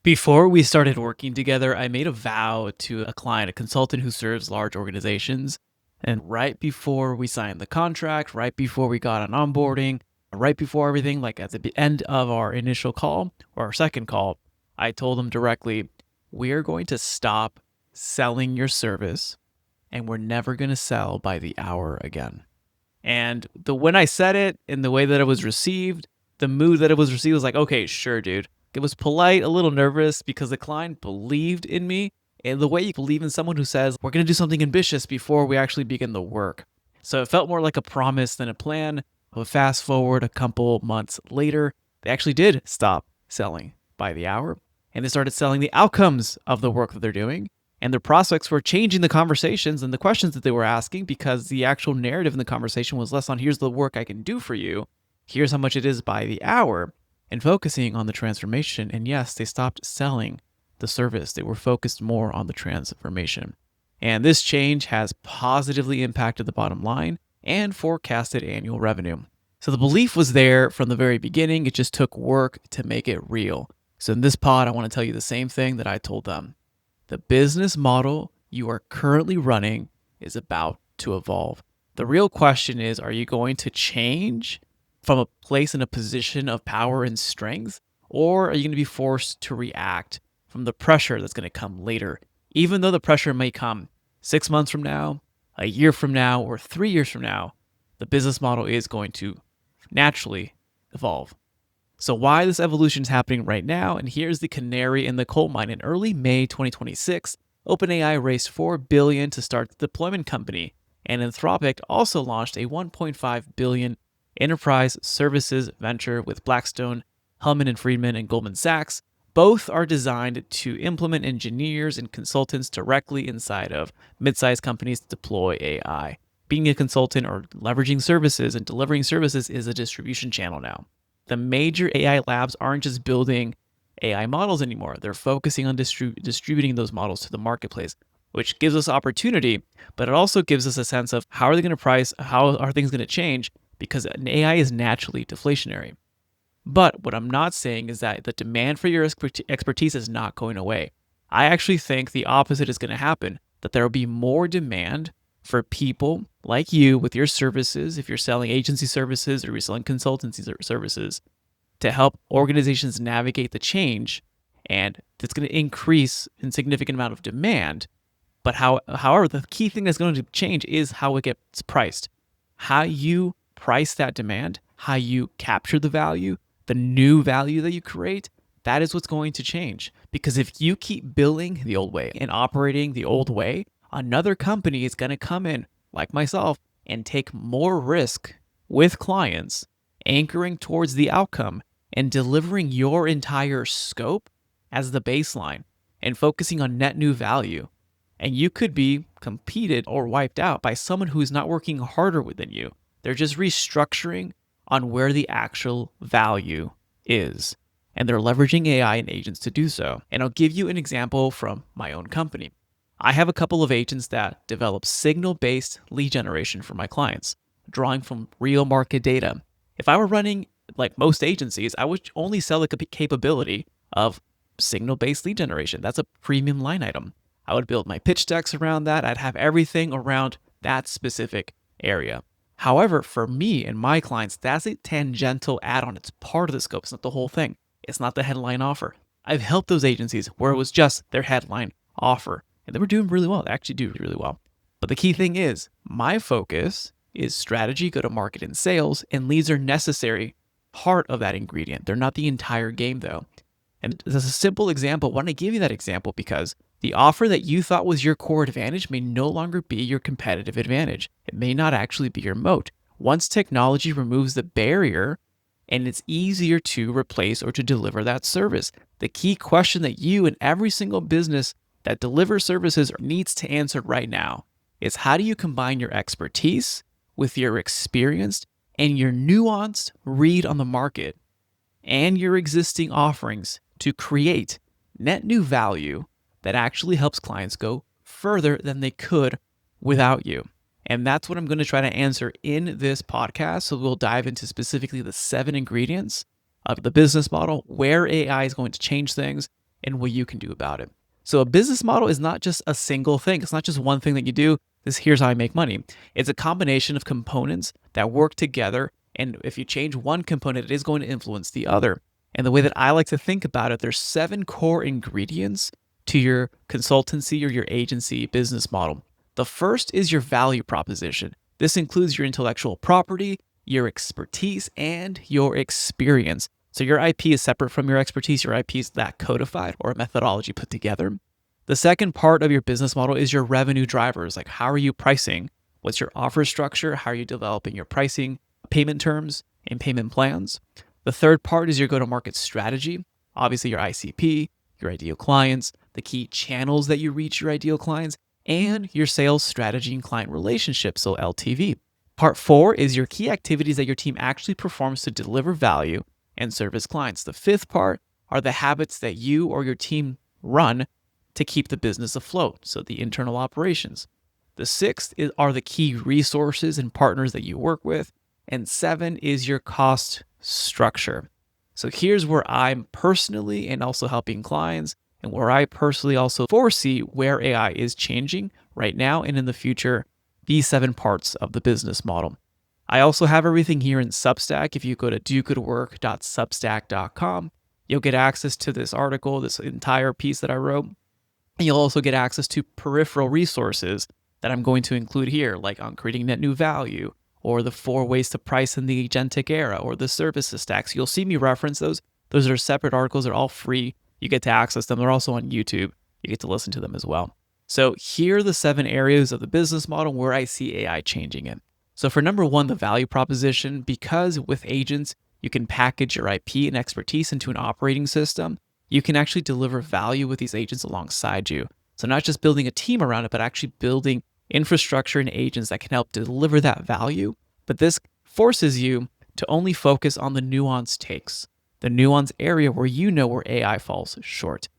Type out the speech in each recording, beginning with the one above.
Before we started working together, I made a vow to a client, a consultant who serves large organizations. And right before we signed the contract, right before we got on onboarding, right before everything, like at the end of our initial call or our second call, I told him directly, we are going to stop selling your service and we're never going to sell by the hour again. And when I said it and the way that it was received, the mood that it was received was like, okay, sure, dude. It was polite, a little nervous because the client believed in me. And the way you believe in someone who says, we're going to do something ambitious before we actually begin the work. So it felt more like a promise than a plan. But fast forward a couple months later, they actually did stop selling by the hour and they started selling the outcomes of the work that they're doing. And their prospects were changing the conversations and the questions that they were asking because the actual narrative in the conversation was less on here's the work I can do for you, here's how much it is by the hour, and focusing on the transformation. And yes, they stopped selling the service. They were focused more on the transformation. And this change has positively impacted the bottom line and forecasted annual revenue. So the belief was there from the very beginning. It just took work to make it real. So in this pod, I want to tell you the same thing that I told them. The business model you are currently running is about to evolve. The real question is, are you going to change from a place in a position of power and strength, or are you going to be forced to react from the pressure that's going to come later? Even though the pressure may come 6 months from now, a year from now, or 3 years from now, the business model is going to naturally evolve. So why this evolution is happening right now, and here's the canary in the coal mine. In early May 2026, OpenAI raised $4 billion to start the deployment company, and Anthropic also launched a $1.5 billion enterprise services venture with Blackstone, Hellman & Friedman, and Goldman Sachs. Both are designed to implement engineers and consultants directly inside of mid-sized companies to deploy AI. Being a consultant or leveraging services and delivering services is a distribution channel now. The major AI labs aren't just building AI models anymore. They're focusing on distributing those models to the marketplace, which gives us opportunity, but it also gives us a sense of how are they going to price, how are things going to change, because an AI is naturally deflationary. But what I'm not saying is that the demand for your expertise is not going away. I actually think the opposite is going to happen, that there will be more demand for people like you with your services, if you're selling agency services or you're selling consultancy services, to help organizations navigate the change. And it's going to increase in significant amount of demand. But however, the key thing that's going to change is how it gets priced. How you price that demand, how you capture the value, the new value that you create, that is what's going to change. Because if you keep billing the old way and operating the old way, another company is going to come in, like myself, and take more risk with clients, anchoring towards the outcome and delivering your entire scope as the baseline and focusing on net new value. And you could be competed or wiped out by someone who is not working harder than you. They're just restructuring on where the actual value is. And they're leveraging AI and agents to do so. And I'll give you an example from my own company. I have a couple of agents that develop signal-based lead generation for my clients, drawing from real market data. If I were running like most agencies, I would only sell the capability of signal-based lead generation. That's a premium line item. I would build my pitch decks around that. I'd have everything around that specific area. However, for me and my clients, that's a tangential add-on. It's part of the scope. It's not the whole thing. It's not the headline offer. I've helped those agencies where it was just their headline offer. And they were doing really well. They actually do really well. But the key thing is, my focus is strategy, go-to-market, and sales, and leads are necessary part of that ingredient. They're not the entire game, though. And as a simple example, why don't I give you that example? Because the offer that you thought was your core advantage may no longer be your competitive advantage. It may not actually be your moat. Once technology removes the barrier, and it's easier to replace or to deliver that service. The key question that you and every single business that delivers services needs to answer right now is, how do you combine your expertise with your experience and your nuanced read on the market and your existing offerings to create net new value that actually helps clients go further than they could without you? And that's what I'm going to try to answer in this podcast. So we'll dive into specifically the 7 ingredients of the business model, where AI is going to change things, and what you can do about it. So a business model is not just a single thing. It's not just one thing that you do. Here's how I make money. It's a combination of components that work together. And if you change one component, it is going to influence the other. And the way that I like to think about it, there's 7 core ingredients to your consultancy or your agency business model. The first is your value proposition. This includes your intellectual property, your expertise, and your experience. So your IP is separate from your expertise. Your IP is that codified or a methodology put together. The second part of your business model is your revenue drivers. Like, how are you pricing? What's your offer structure? How are you developing your pricing, payment terms, and payment plans? The third part is your go-to-market strategy. Obviously, your ICP, your ideal clients, the key channels that you reach your ideal clients, and your sales strategy and client relationships, so LTV. Part 4 is your key activities that your team actually performs to deliver value and service clients. The fifth part are the habits that you or your team run to keep the business afloat, so the internal operations. The sixth are the key resources and partners that you work with. And 7 is your cost structure. So here's where I'm personally and also helping clients, and where I personally also foresee where AI is changing right now and in the future, these 7 parts of the business model. I also have everything here in Substack. If you go to dogoodwork.substack.com, you'll get access to this article, this entire piece that I wrote. And you'll also get access to peripheral resources that I'm going to include here, like on creating net new value, or the 4 ways to price in the agentic era, or the services stacks. You'll see me reference those. Those are separate articles. They're all free. You get to access them. They're also on YouTube. You get to listen to them as well. So here are the 7 areas of the business model where I see AI changing it. So for number 1, the value proposition, because with agents, you can package your IP and expertise into an operating system, you can actually deliver value with these agents alongside you. So not just building a team around it, but actually building infrastructure and agents that can help deliver that value. But this forces you to only focus on the nuance takes, the nuance area where you know where AI falls short.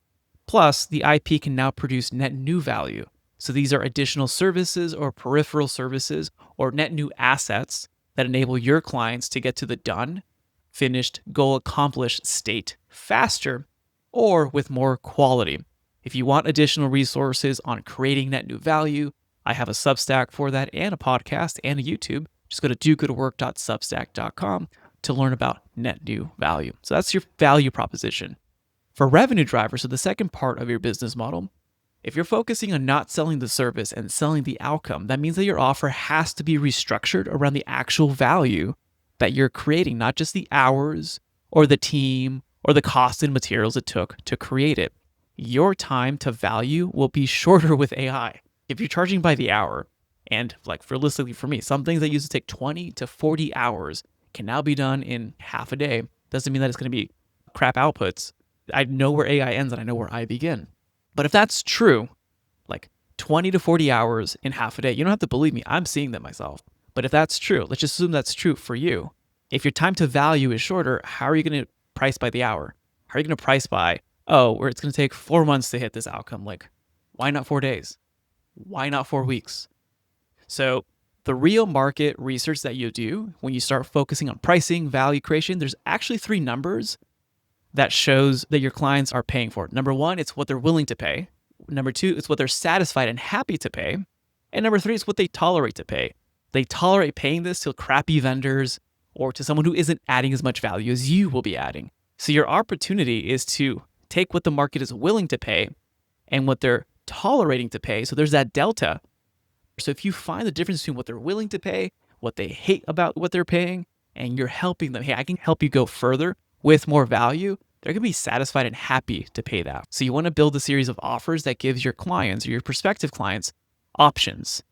Plus, the IP can now produce net new value. So these are additional services or peripheral services or net new assets that enable your clients to get to the done, finished, goal accomplished state faster or with more quality. If you want additional resources on creating net new value, I have a Substack for that and a podcast and a YouTube. Just go to dogoodwork.substack.com to learn about net new value. So that's your value proposition. For revenue drivers, so the second part of your business model, if you're focusing on not selling the service and selling the outcome, that means that your offer has to be restructured around the actual value that you're creating, not just the hours or the team or the cost and materials it took to create it. Your time to value will be shorter with AI. If you're charging by the hour, and like realistically for me, some things that used to take 20 to 40 hours can now be done in half a day. Doesn't mean that it's going to be crap outputs. I know where AI ends and I know where I begin. But if that's true, like 20 to 40 hours in half a day, you don't have to believe me. I'm seeing that myself. But if that's true, let's just assume that's true for you. If your time to value is shorter, how are you going to price by the hour? How are you going to price by, where it's going to take 4 months to hit this outcome? Like, why not 4 days? Why not 4 weeks? So the real market research that you do when you start focusing on pricing, value creation, there's actually 3 numbers that shows that your clients are paying for it. Number 1, it's what they're willing to pay. Number 2, it's what they're satisfied and happy to pay. And number 3, it's what they tolerate to pay. They tolerate paying this to crappy vendors or to someone who isn't adding as much value as you will be adding. So your opportunity is to take what the market is willing to pay and what they're tolerating to pay. So there's that delta. So if you find the difference between what they're willing to pay, what they hate about what they're paying, and you're helping them, hey, I can help you go further with more value, they're going to be satisfied and happy to pay that. So you want to build a series of offers that gives your clients or your prospective clients options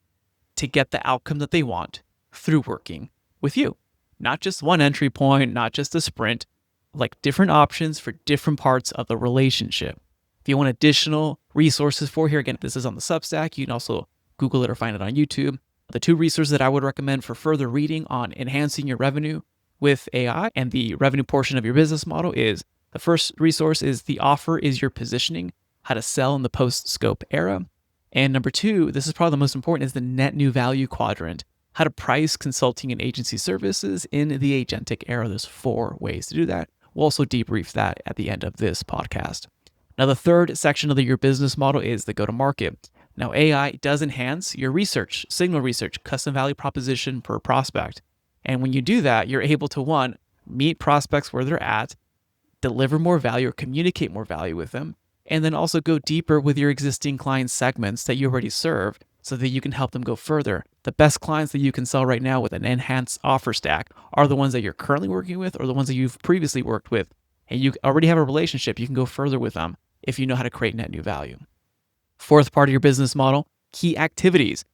to get the outcome that they want through working with you. Not just one entry point, not just a sprint, like different options for different parts of the relationship. If you want additional resources for here, again, this is on the Substack. You can also Google it or find it on YouTube. The 2 resources that I would recommend for further reading on enhancing your revenue with AI and the revenue portion of your business model is, the first resource is The Offer is Your Positioning, How to Sell in the Post-Scope Era. And number 2, this is probably the most important, is the Net New Value Quadrant, How to Price Consulting and Agency Services in the Agentic Era. There's 4 ways to do that. We'll also debrief that at the end of this podcast. Now, the third section of your business model is the go-to-market. Now, AI does enhance your research, signal research, custom value proposition per prospect. And when you do that, you're able to, one, meet prospects where they're at, deliver more value or communicate more value with them, and then also go deeper with your existing client segments that you already serve so that you can help them go further. The best clients that you can sell right now with an enhanced offer stack are the ones that you're currently working with or the ones that you've previously worked with. And you already have a relationship, you can go further with them if you know how to create net new value. Fourth part of your business model, key activities.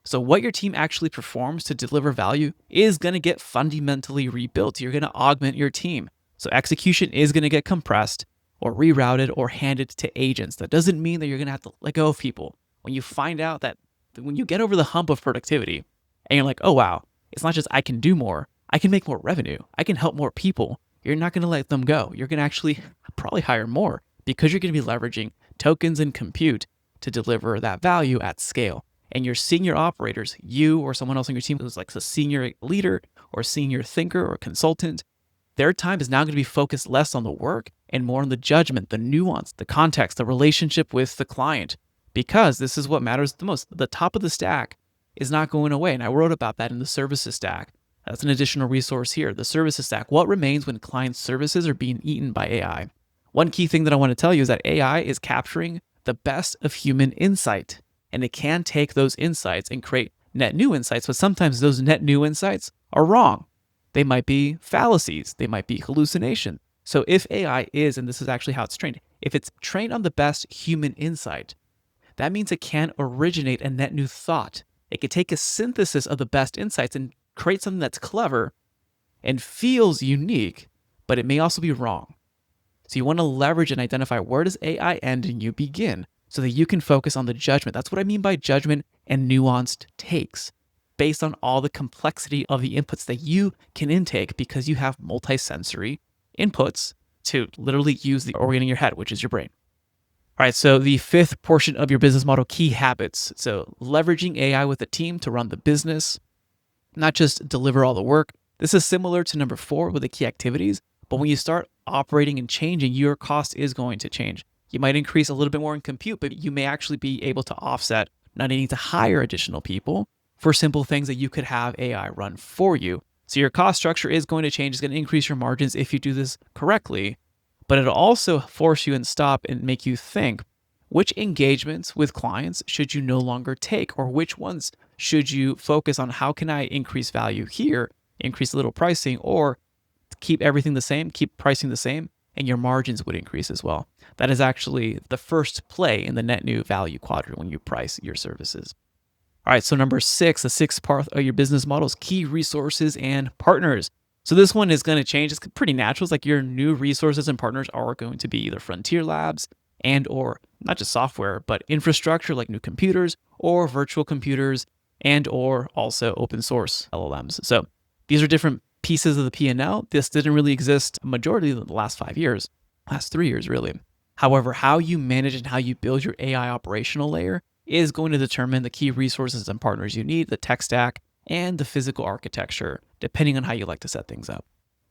So what your team actually performs to deliver value is going to get fundamentally rebuilt. You're going to augment your team. So execution is going to get compressed or rerouted or handed to agents. That doesn't mean that you're going to have to let go of people. When you find out that when you get over the hump of productivity and you're like, oh, wow, it's not just I can do more, I can make more revenue, I can help more people. You're not going to let them go. You're going to actually probably hire more because you're going to be leveraging tokens and compute to deliver that value at scale. And your senior operators, you or someone else on your team who's like a senior leader or senior thinker or consultant, their time is now going to be focused less on the work and more on the judgment, the nuance, the context, the relationship with the client, because this is what matters the most. The top of the stack is not going away. And I wrote about that in the services stack. That's an additional resource here. The services stack, what remains when client services are being eaten by AI? One key thing that I want to tell you is that AI is capturing the best of human insight, and it can take those insights and create net new insights, but sometimes those net new insights are wrong. They might be fallacies. They might be hallucination. So if AI is, and this is actually how it's trained, if it's trained on the best human insight, that means it can originate a net new thought. It could take a synthesis of the best insights and create something that's clever and feels unique, but it may also be wrong. So you want to leverage and identify where does AI end and you begin so that you can focus on the judgment. That's what I mean by judgment and nuanced takes based on all the complexity of the inputs that you can intake because you have multisensory inputs to literally use the organ in your head, which is your brain. All right, so the fifth portion of your business model, key habits. So leveraging AI with a team to run the business, not just deliver all the work. This is similar to number 4 with the key activities, but when you start operating and changing, your cost is going to change. You might increase a little bit more in compute, but you may actually be able to offset not needing to hire additional people for simple things that you could have AI run for you. So your cost structure is going to change. It's going to increase your margins if you do this correctly, but it'll also force you and stop and make you think, which engagements with clients should you no longer take, or which ones should you focus on? How can I increase value here, increase a little pricing, or keep everything the same, keep pricing the same, and your margins would increase as well. That is actually the first play in the net new value quadrant when you price your services. All right, so number 6, the 6th part of your business model is key resources and partners. So this one is going to change. It's pretty natural. It's like your new resources and partners are going to be either frontier labs and or not just software, but infrastructure like new computers or virtual computers and or also open source LLMs. So these are different pieces of the P&L. This didn't really exist majority of the last 5 years, last 3 years really. However, how you manage and how you build your AI operational layer is going to determine the key resources and partners you need, the tech stack, and the physical architecture, depending on how you like to set things up.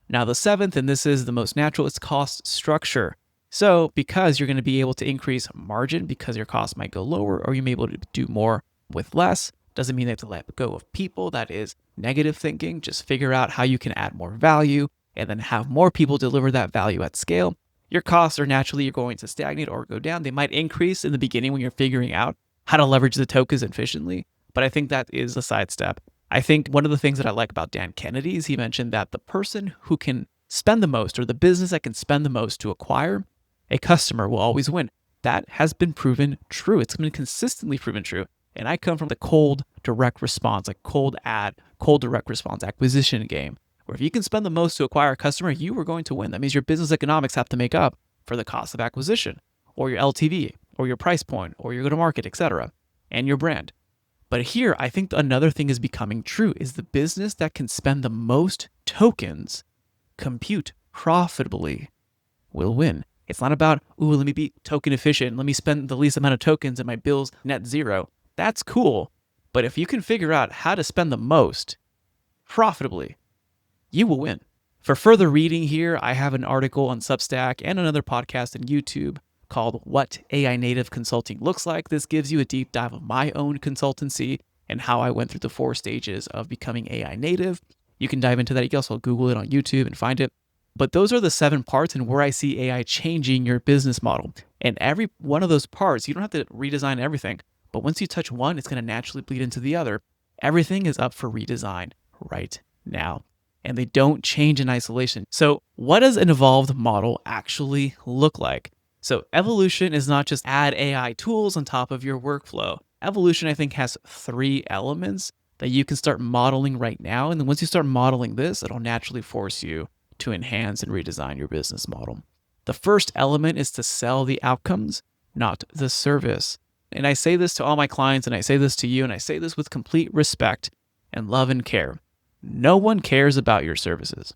Now, the 7th, and this is the most natural, is cost structure. So because you're going to be able to increase margin because your costs might go lower, or you may be able to do more with less, doesn't mean they have to let go of people. That is negative thinking. Just figure out how you can add more value and then have more people deliver that value at scale. Your costs are naturally going to stagnate or go down. They might increase in the beginning when you're figuring out how to leverage the tokens efficiently, but I think that is a sidestep. I think one of the things that I like about Dan Kennedy is he mentioned that the person who can spend the most, or the business that can spend the most to acquire a customer, will always win. That has been proven true. It's been consistently proven true. And I come from the cold direct response, like cold direct response acquisition game, where if you can spend the most to acquire a customer, you are going to win. That means your business economics have to make up for the cost of acquisition, or your LTV, or your price point, or your go-to-market, etc., and your brand. But here, I think another thing is becoming true is the business that can spend the most tokens, compute profitably, will win. It's not about, let me be token efficient. Let me spend the least amount of tokens and my bill's net zero. That's cool. But if you can figure out how to spend the most profitably, you will win. For further reading here, I have an article on Substack and another podcast on YouTube called What AI Native Consulting Looks Like. This gives you a deep dive of my own consultancy and how I went through the 4 stages of becoming AI native. You can dive into that. You can also Google it on YouTube and find it. But those are the 7 parts and where I see AI changing your business model. And every one of those parts, you don't have to redesign everything. But once you touch one, it's going to naturally bleed into the other. Everything is up for redesign right now. And they don't change in isolation. So what does an evolved model actually look like? So evolution is not just add AI tools on top of your workflow. Evolution, I think, has 3 elements that you can start modeling right now. And then once you start modeling this, it'll naturally force you to enhance and redesign your business model. The first element is to sell the outcomes, not the service. And I say this to all my clients, and I say this to you, and I say this with complete respect and love and care. No one cares about your services.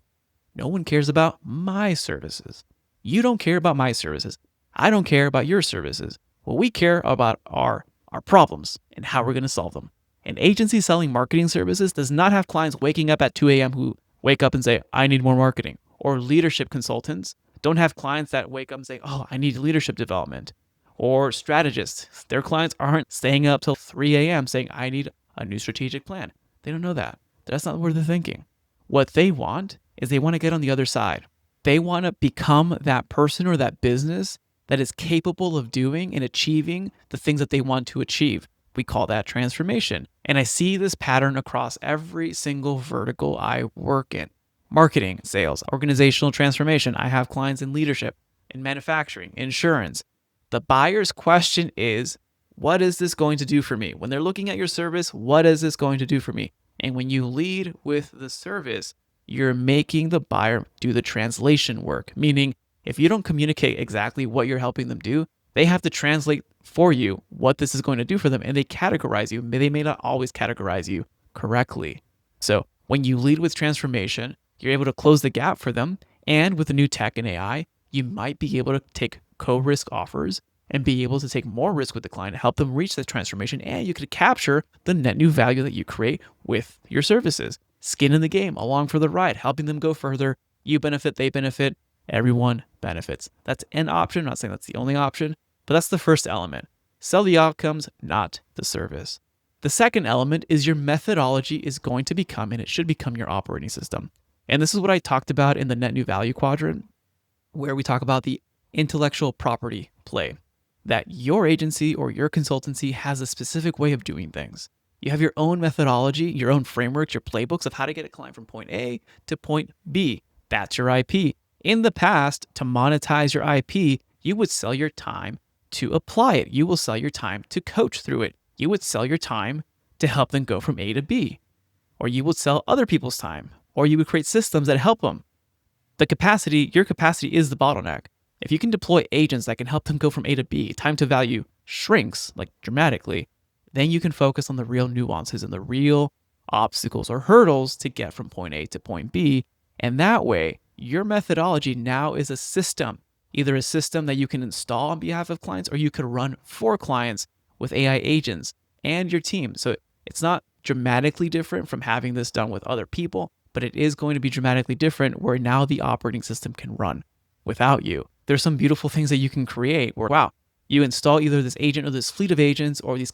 No one cares about my services. You don't care about my services. I don't care about your services. What we care about are our problems and how we're going to solve them. An agency selling marketing services does not have clients waking up at 2 a.m. who wake up and say, I need more marketing. Or leadership consultants don't have clients that wake up and say, oh, I need leadership development. Or strategists, their clients aren't staying up till 3 a.m. saying, I need a new strategic plan. They don't know that. That's not what they're thinking. What they want is they want to get on the other side. They want to become that person or that business that is capable of doing and achieving the things that they want to achieve. We call that transformation. And I see this pattern across every single vertical I work in. Marketing, sales, organizational transformation. I have clients in leadership, in manufacturing, insurance. The buyer's question is, what is this going to do for me? When they're looking at your service, what is this going to do for me? And when you lead with the service, you're making the buyer do the translation work. Meaning, if you don't communicate exactly what you're helping them do, they have to translate for you what this is going to do for them, and they categorize you. They may not always categorize you correctly. So when you lead with transformation, you're able to close the gap for them. And with the new tech and AI, you might be able to take co-risk offers and be able to take more risk with the client to help them reach that transformation. And you could capture the net new value that you create with your services. Skin in the game, along for the ride, helping them go further. You benefit, they benefit, everyone benefits. That's an option. I'm not saying that's the only option, but that's the first element. Sell the outcomes, not the service. The second element is your methodology is going to become, and it should become, your operating system. And this is what I talked about in the net new value quadrant, where we talk about the intellectual property play, that your agency or your consultancy has a specific way of doing things. You have your own methodology, your own frameworks, your playbooks of how to get a client from point A to point B. That's your IP. In the past, to monetize your IP, you would sell your time to apply it. You will sell your time to coach through it. You would sell your time to help them go from A to B. Or you would sell other people's time. Or you would create systems that help them. Your capacity is the bottleneck. If you can deploy agents that can help them go from A to B, time to value shrinks like dramatically, then you can focus on the real nuances and the real obstacles or hurdles to get from point A to point B. And that way, your methodology now is a system, either a system that you can install on behalf of clients or you could run for clients with AI agents and your team. So it's not dramatically different from having this done with other people, but it is going to be dramatically different where now the operating system can run without you. There's some beautiful things that you can create where, wow, you install either this agent or this fleet of agents or these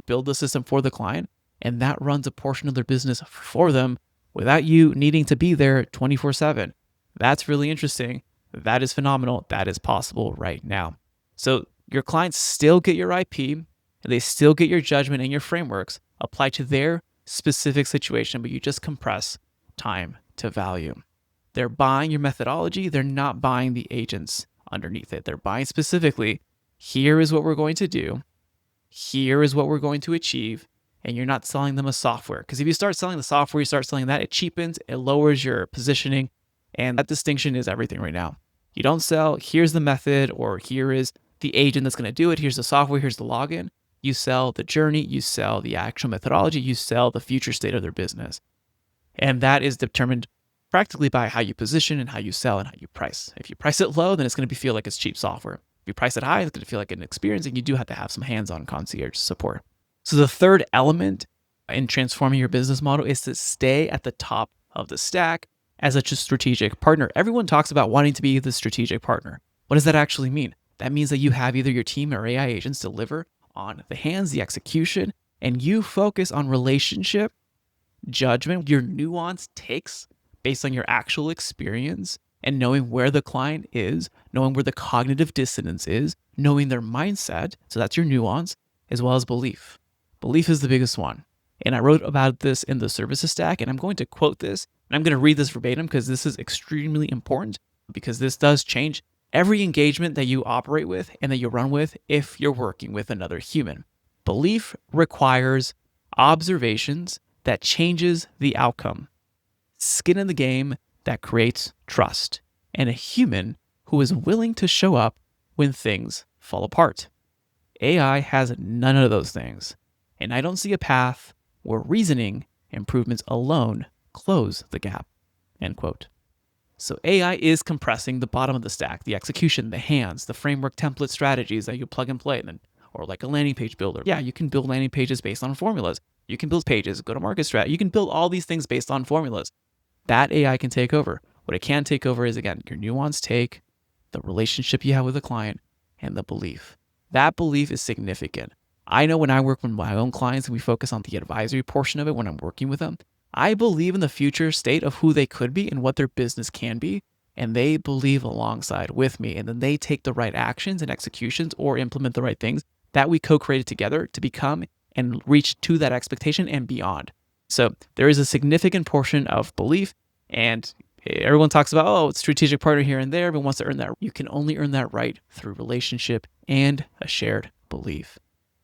build the system for the client, and that runs a portion of their business for them without you needing to be there 24/7. That's really interesting. That is phenomenal. That is possible right now. So your clients still get your IP, and they still get your judgment and your frameworks applied to their specific situation, but you just compress time to value. They're buying your methodology. They're not buying the agents underneath it. They're buying specifically, here is what we're going to do. Here is what we're going to achieve. And you're not selling them a software. Because if you start selling the software, you start selling that, it cheapens, it lowers your positioning. And that distinction is everything right now. You don't sell, here's the method, or here is the agent that's going to do it. Here's the software, here's the login. You sell the journey, you sell the actual methodology, you sell the future state of their business. And that is determined practically by how you position and how you sell and how you price. If you price it low, then it's going to feel like it's cheap software. If you price it high, it's going to feel like an experience, and you do have to have some hands-on concierge support. So the third element in transforming your business model is to stay at the top of the stack as a strategic partner. Everyone talks about wanting to be the strategic partner. What does that actually mean? That means that you have either your team or AI agents deliver on the hands, the execution, and you focus on relationship, judgment, your nuanced takes based on your actual experience and knowing where the client is, knowing where the cognitive dissonance is, knowing their mindset. So that's your nuance, as well as belief. Belief is the biggest one. And I wrote about this in the services stack, and I'm going to quote this, and I'm going to read this verbatim because this is extremely important, because this does change every engagement that you operate with and that you run with if you're working with another human. Belief requires observations that changes the outcome, skin in the game that creates trust, and a human who is willing to show up when things fall apart. AI has none of those things, and I don't see a path where reasoning improvements alone close the gap, end quote. So AI is compressing the bottom of the stack, the execution, the hands, the framework template strategies that you plug and play, or like a landing page builder. Yeah, you can build landing pages based on formulas. You can build pages, go to market strat. You can build all these things based on formulas. That AI can take over. What it can take over is, again, your nuanced take, the relationship you have with the client, and the belief. That belief is significant. I know when I work with my own clients and we focus on the advisory portion of it when I'm working with them, I believe in the future state of who they could be and what their business can be, and they believe alongside with me, and then they take the right actions and executions or implement the right things that we co-created together to become and reach to that expectation and beyond. So there is a significant portion of belief, and everyone talks about, oh, it's strategic partner here and there, but wants to earn that. You can only earn that right through relationship and a shared belief.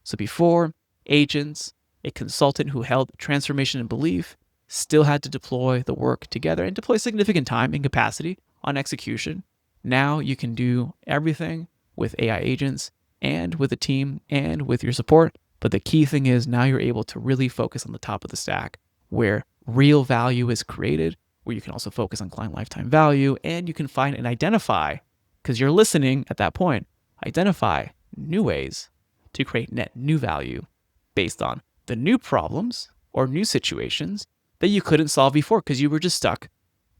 So before, agents, a consultant who held transformation and belief, still had to deploy the work together and deploy significant time and capacity on execution. Now you can do everything with AI agents and with a team and with your support. But the key thing is now you're able to really focus on the top of the stack where real value is created, where you can also focus on client lifetime value, and you can find and identify, because you're listening at that point, identify new ways to create net new value based on the new problems or new situations that you couldn't solve before because you were just stuck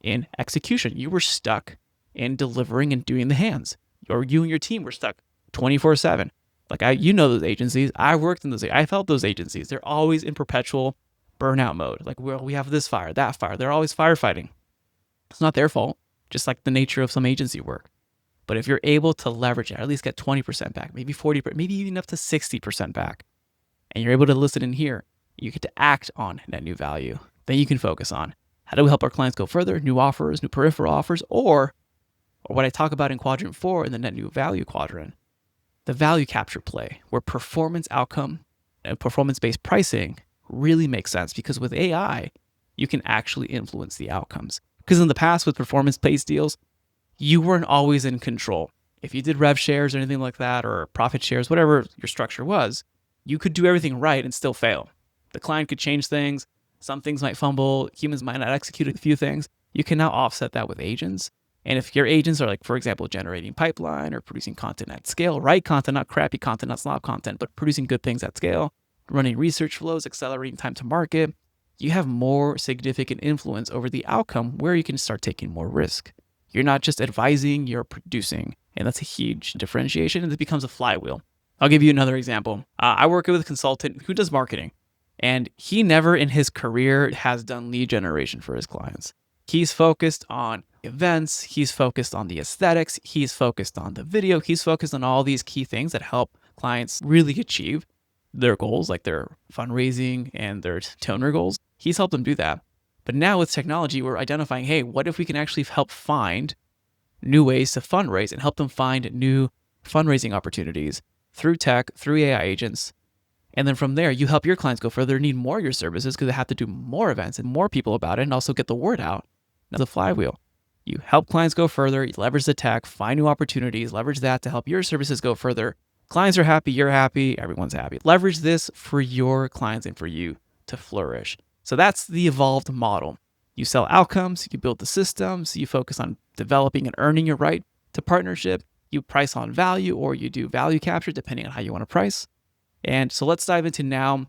in execution. You were stuck in delivering and doing the hands, or you and your team were stuck 24/7. Like you know those agencies. I worked in those. I felt those agencies. They're always in perpetual burnout mode. Like, well, we have this fire, that fire. They're always firefighting. It's not their fault, just like the nature of some agency work. But if you're able to leverage it, at least get 20% back, maybe 40%, maybe even up to 60% back, and you're able to listen in here, you get to act on net new value. Then you can focus on how do we help our clients go further, new offers, new peripheral offers, or what I talk about in quadrant 4 in the net new value quadrant, the value capture play, where performance outcome and performance-based pricing really makes sense, because with AI, you can actually influence the outcomes. Because in the past with performance-based deals, you weren't always in control. If you did rev shares or anything like that, or profit shares, whatever your structure was, you could do everything right and still fail. The client could change things. Some things might fumble. Humans might not execute a few things. You can now offset that with agents. And if your agents are, like, for example, generating pipeline or producing content at scale, right content, not crappy content, not slob content, but producing good things at scale, running research flows, accelerating time to market, you have more significant influence over the outcome where you can start taking more risk. You're not just advising, you're producing. And that's a huge differentiation, and it becomes a flywheel. I'll give you another example. I work with a consultant who does marketing, and he never in his career has done lead generation for his clients. He's focused on events, he's focused on the aesthetics, he's focused on the video, he's focused on all these key things that help clients really achieve their goals, like their fundraising and their donor goals. He's helped them do that. But now with technology, we're identifying, hey, what if we can actually help find new ways to fundraise and help them find new fundraising opportunities through tech, through AI agents. And then from there, you help your clients go further, need more of your services because they have to do more events and more people about it, and also get the word out. Now, the flywheel. You help clients go further, you leverage the tech, find new opportunities, leverage that to help your services go further. Clients are happy, you're happy, everyone's happy. Leverage this for your clients and for you to flourish. So that's the evolved model. You sell outcomes, you build the systems, you focus on developing and earning your right to partnership, you price on value, or you do value capture depending on how you want to price. And so let's dive into now.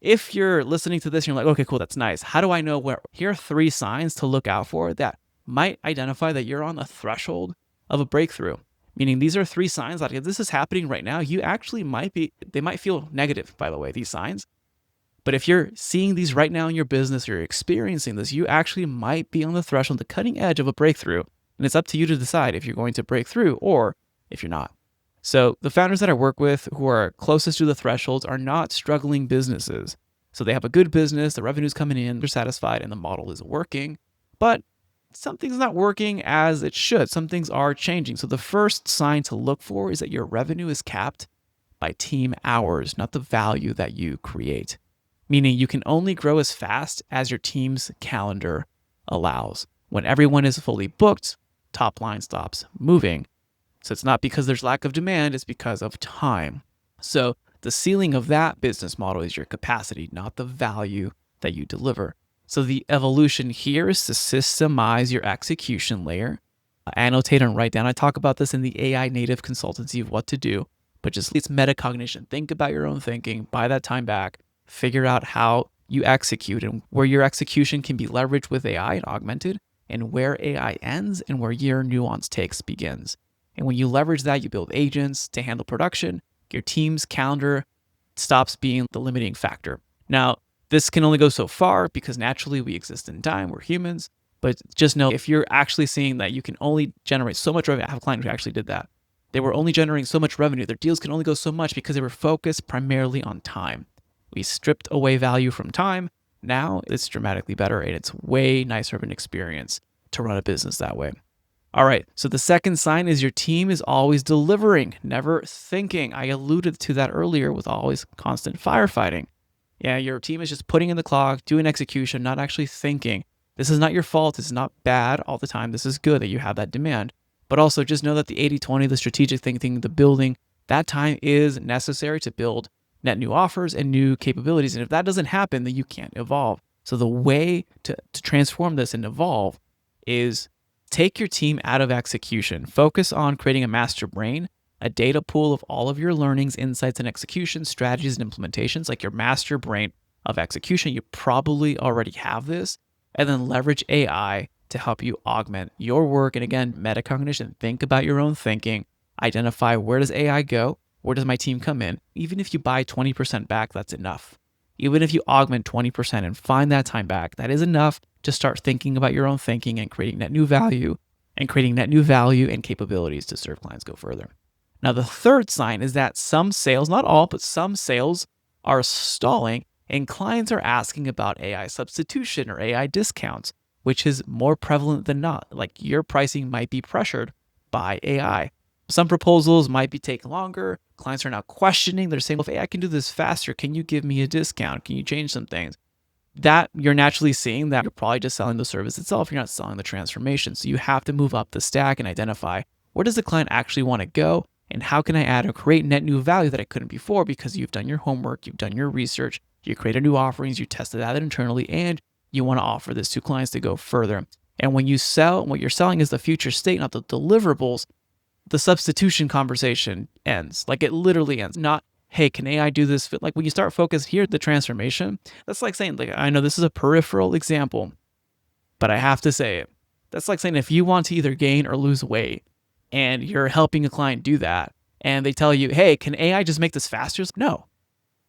If you're listening to this and you're like, okay, cool, that's nice. How do I know where? Here are 3 signs to look out for that might identify that you're on the threshold of a breakthrough. Meaning these are three signs that if this is happening right now, you actually they might feel negative, by the way, these signs. But if you're seeing these right now in your business, or you're experiencing this, you actually might be on the threshold, the cutting edge of a breakthrough. And it's up to you to decide if you're going to break through or if you're not. So the founders that I work with who are closest to the thresholds are not struggling businesses. So they have a good business, the revenue's coming in, they're satisfied, and the model is working. But something's not working as it should. Some things are changing. So the first sign to look for is that your revenue is capped by team hours, not the value that you create. Meaning you can only grow as fast as your team's calendar allows. When everyone is fully booked, top line stops moving. So it's not because there's lack of demand, it's because of time. So the ceiling of that business model is your capacity, not the value that you deliver. So the evolution here is to systemize your execution layer, annotate and write down. I talk about this in the AI native consultancy of what to do, but just it's metacognition. Think about your own thinking, buy that time back, figure out how you execute and where your execution can be leveraged with AI and augmented, and where AI ends and where your nuance takes begins. And when you leverage that, you build agents to handle production. Your team's calendar stops being the limiting factor. Now, this can only go so far because naturally we exist in time, we're humans, but just know if you're actually seeing that you can only generate so much revenue. I have a client who actually did that. They were only generating so much revenue. Their deals can only go so much because they were focused primarily on time. We stripped away value from time. Now it's dramatically better and it's way nicer of an experience to run a business that way. All right, so the second sign is your team is always delivering, never thinking. I alluded to that earlier with always constant firefighting. Yeah, your team is just putting in the clock, doing execution, not actually thinking. This is not your fault. It's not bad all the time. This is good that you have that demand. But also just know that the 80-20, the strategic thinking, the building, that time is necessary to build net new offers and new capabilities. And if that doesn't happen, then you can't evolve. So the way to transform this and evolve is take your team out of execution. Focus on creating a master brain, a data pool of all of your learnings, insights, and execution, strategies, and implementations, like your master brain of execution. You probably already have this. And then leverage AI to help you augment your work. And again, metacognition, think about your own thinking, identify where does AI go? Where does my team come in? Even if you buy 20% back, that's enough. Even if you augment 20% and find that time back, that is enough to start thinking about your own thinking and creating net new value and capabilities to serve clients go further. Now, the third sign is that some sales, not all, but some sales are stalling and clients are asking about AI substitution or AI discounts, which is more prevalent than not. Like your pricing might be pressured by AI. Some proposals might be taking longer. Clients are now questioning. They're saying, well, if AI can do this faster, can you give me a discount? Can you change some things? That you're naturally seeing that you're probably just selling the service itself. You're not selling the transformation. So you have to move up the stack and identify where does the client actually want to go and how can I add or create net new value that I couldn't before because you've done your homework, you've done your research, you created new offerings, you tested that internally, and you want to offer this to clients to go further. And when you sell, what you're selling is the future state, not the deliverables. The substitution conversation ends. Like it literally ends. Not, hey, can AI do this? Like when you start focused here, the transformation, that's like saying, like, I know this is a peripheral example, but I have to say it. That's like saying if you want to either gain or lose weight and you're helping a client do that and they tell you, hey, can AI just make this faster? No,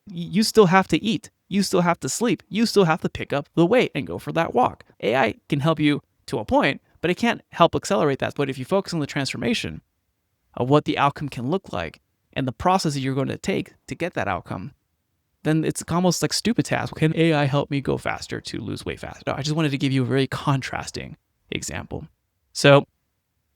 you still have to eat. You still have to sleep. You still have to pick up the weight and go for that walk. AI can help you to a point, but it can't help accelerate that. But if you focus on the transformation of what the outcome can look like and the process that you're going to take to get that outcome, then it's almost like stupid task. Can AI help me go faster to lose weight faster? No, I just wanted to give you a very contrasting example. So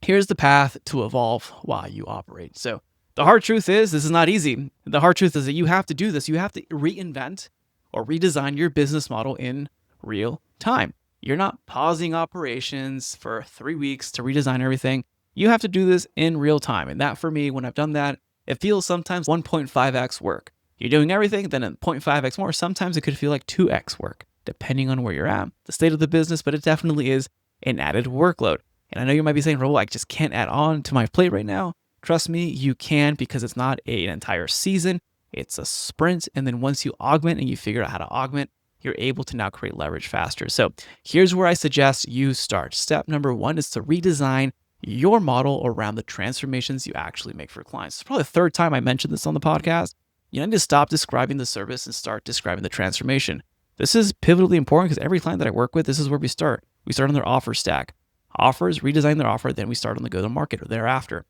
here's the path to evolve while you operate. So the hard truth is this is not easy. The hard truth is that you have to do this. You have to reinvent or redesign your business model in real time. You're not pausing operations for 3 weeks to redesign everything. You have to do this in real time. And that for me, when I've done that, it feels sometimes 1.5x work. You're doing everything, then 0.5x more. Sometimes it could feel like 2x work, depending on where you're at, the state of the business, but it definitely is an added workload. And I know you might be saying, Raul, I just can't add on to my plate right now. Trust me, you can, because it's not an entire season. It's a sprint. And then once you augment and you figure out how to augment, you're able to now create leverage faster. So here's where I suggest you start. Step number 1 is to redesign your model around the transformations you actually make for clients. It's probably the third time I mentioned this on the podcast. You need to stop describing the service and start describing the transformation. This is pivotally important because every client that I work with, this is where we start. We start on their offer stack. Offers, redesign their offer, then we start on the go-to-market or thereafter.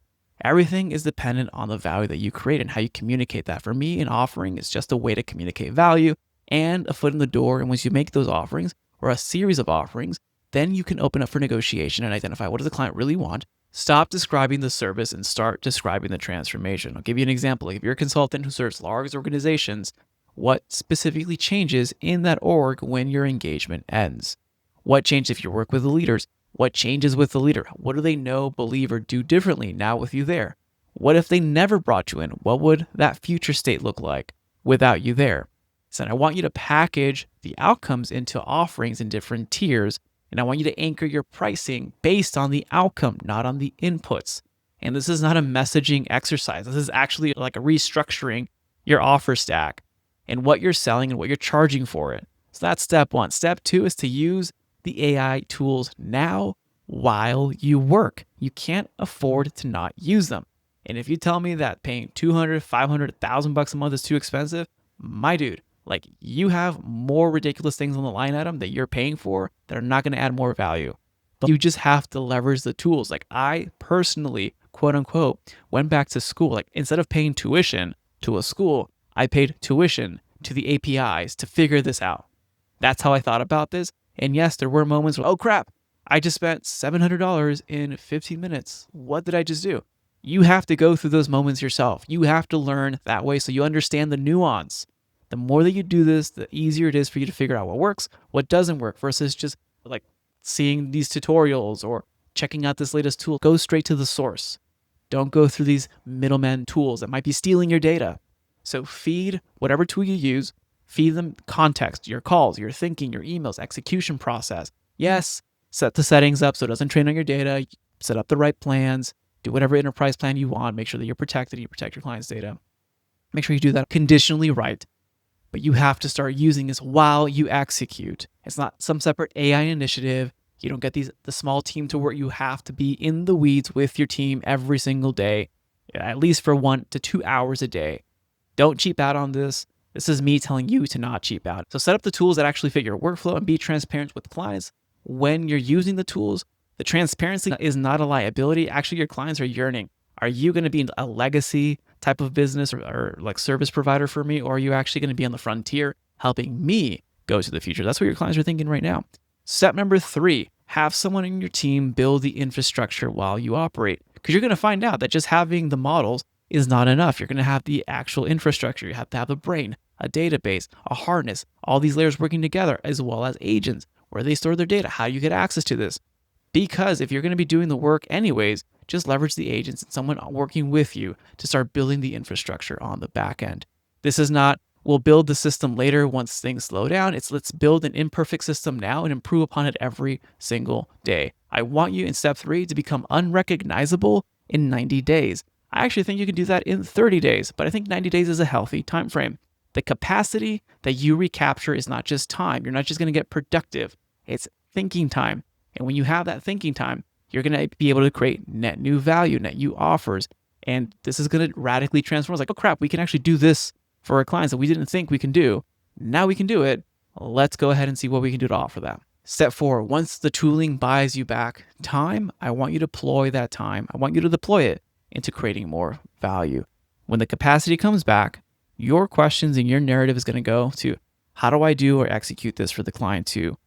Everything is dependent on the value that you create and how you communicate that. For me, an offering is just a way to communicate value and a foot in the door. And once you make those offerings or a series of offerings, then you can open up for negotiation and identify what does the client really want. Stop describing the service and start describing the transformation. I'll give you an example. Like if you're a consultant who serves large organizations, what specifically changes in that org when your engagement ends? What changes if you work with the leaders? What changes with the leader? What do they know, believe, or do differently now with you there? What if they never brought you in? What would that future state look like without you there? So I want you to package the outcomes into offerings in different tiers, and I want you to anchor your pricing based on the outcome, not on the inputs. And this is not a messaging exercise. This is actually like a restructuring your offer stack and what you're selling and what you're charging for it. So that's step one. Step two is to use the AI tools now while you work. You can't afford to not use them. And if you tell me that paying $200, $500, $1,000 a month is too expensive, my dude, like you have more ridiculous things on the line item that you're paying for that are not going to add more value. But you just have to leverage the tools. Like I personally, quote unquote, went back to school. Like instead of paying tuition to a school, I paid tuition to the APIs to figure this out. That's how I thought about this. And yes, there were moments where, oh crap, I just spent $700 in 15 minutes. What did I just do? You have to go through those moments yourself. You have to learn that way so you understand the nuance. The more that you do this, the easier it is for you to figure out what works, what doesn't work, versus just like seeing these tutorials or checking out this latest tool. Go straight to the source. Don't go through these middlemen tools that might be stealing your data. So feed whatever tool you use, feed them context, your calls, your thinking, your emails, execution process. Yes, set the settings up so it doesn't train on your data. Set up the right plans. Do whatever enterprise plan you want. Make sure that you're protected. You protect your client's data. Make sure you do that conditionally right. But you have to start using this while you execute. It's not some separate AI initiative. You don't get the small team to work. You have to be in the weeds with your team every single day, at least for 1 to 2 hours a day. Don't cheap out on this. This is me telling you to not cheap out. So set up the tools that actually fit your workflow and be transparent with clients. When you're using the tools, the transparency is not a liability. Actually, your clients are yearning. Are you going to be a legacy type of business or like service provider for me? Or are you actually going to be on the frontier helping me go to the future? That's what your clients are thinking right now. Step number 3, have someone in your team build the infrastructure while you operate. Because you're going to find out that just having the models is not enough. You're going to have the actual infrastructure. You have to have a brain, a database, a harness, all these layers working together, as well as agents, where they store their data, how you get access to this. Because if you're going to be doing the work anyways, just leverage the agents and someone working with you to start building the infrastructure on the back end. This is not, we'll build the system later once things slow down. It's let's build an imperfect system now and improve upon it every single day. I want you in step 3 to become unrecognizable in 90 days. I actually think you can do that in 30 days, but I think 90 days is a healthy time frame. The capacity that you recapture is not just time. You're not just going to get productive. It's thinking time. And when you have that thinking time, you're going to be able to create net new value, net new offers. And this is going to radically transform. It's like, oh crap, we can actually do this for our clients that we didn't think we can do. Now we can do it. Let's go ahead and see what we can do to offer that. Step 4, once the tooling buys you back time, I want you to deploy that time. I want you to deploy it into creating more value. When the capacity comes back, your questions and your narrative is going to go to how do I do or execute this for the client to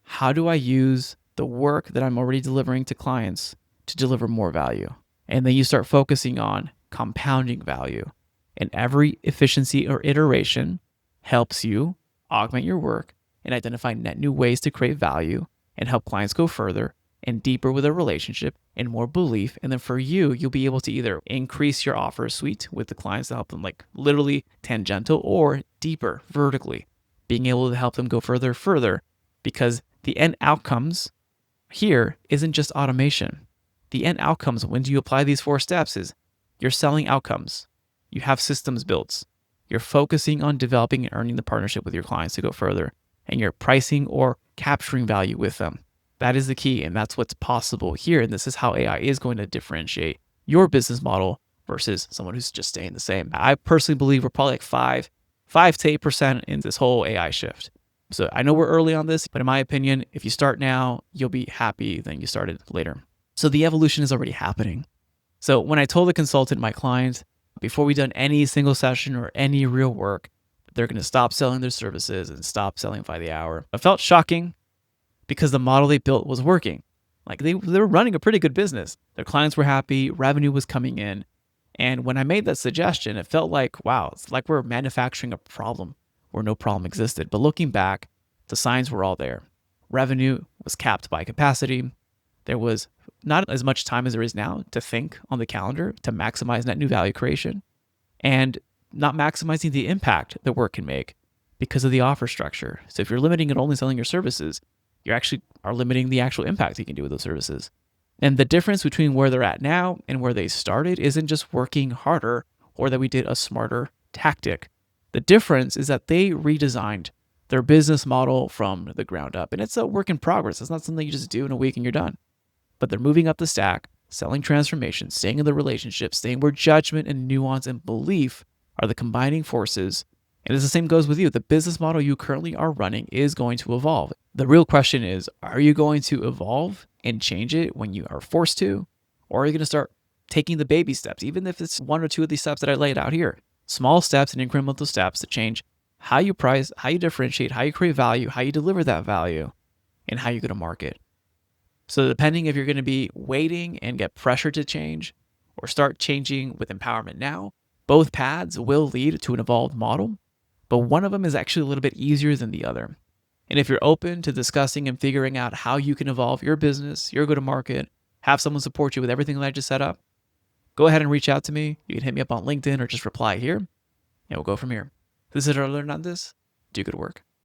how do I use the work that I'm already delivering to clients to deliver more value. And then you start focusing on compounding value. And every efficiency or iteration helps you augment your work and identify net new ways to create value and help clients go further and deeper with a relationship and more belief. And then for you, you'll be able to either increase your offer suite with the clients to help them like literally tangential or deeper vertically, being able to help them go further because the end outcomes here isn't just automation. The end outcomes when you apply these 4 steps is you're selling outcomes. You have systems built. You're focusing on developing and earning the partnership with your clients to go further. And you're pricing or capturing value with them. That is the key, and that's what's possible here. And this is how AI is going to differentiate your business model versus someone who's just staying the same. I personally believe we're probably like 5 to 8% in this whole AI shift. So I know we're early on this, but in my opinion, if you start now, you'll be happy than you started later. So the evolution is already happening. So when I told the consultant, my client, before we done any single session or any real work, they're going to stop selling their services and stop selling by the hour, it felt shocking because the model they built was working. Like they were running a pretty good business. Their clients were happy, revenue was coming in. And when I made that suggestion, it felt like, wow, it's like we're manufacturing a problem where no problem existed. But looking back, the signs were all there. Revenue was capped by capacity. There was not as much time as there is now to think on the calendar to maximize net new value creation, and not maximizing the impact that work can make because of the offer structure. So if you're limiting it only selling your services, you actually are limiting the actual impact you can do with those services. And the difference between where they're at now and where they started isn't just working harder or that we did a smarter tactic. The difference is that they redesigned their business model from the ground up. And it's a work in progress. It's not something you just do in a week and you're done. But they're moving up the stack, selling transformation, staying in the relationship, staying where judgment and nuance and belief are the combining forces. And as the same goes with you, the business model you currently are running is going to evolve. The real question is, are you going to evolve and change it when you are forced to? Or are you going to start taking the baby steps, even if it's one or two of these steps that I laid out here? Small steps and incremental steps to change how you price, how you differentiate, how you create value, how you deliver that value, and how you go to market. So depending if you're going to be waiting and get pressure to change or start changing with empowerment now, both paths will lead to an evolved model, but one of them is actually a little bit easier than the other. And if you're open to discussing and figuring out how you can evolve your business, your go-to-market, have someone support you with everything that I just set up, go ahead and reach out to me. You can hit me up on LinkedIn or just reply here, and we'll go from here. This is our Learn on This. Do good work.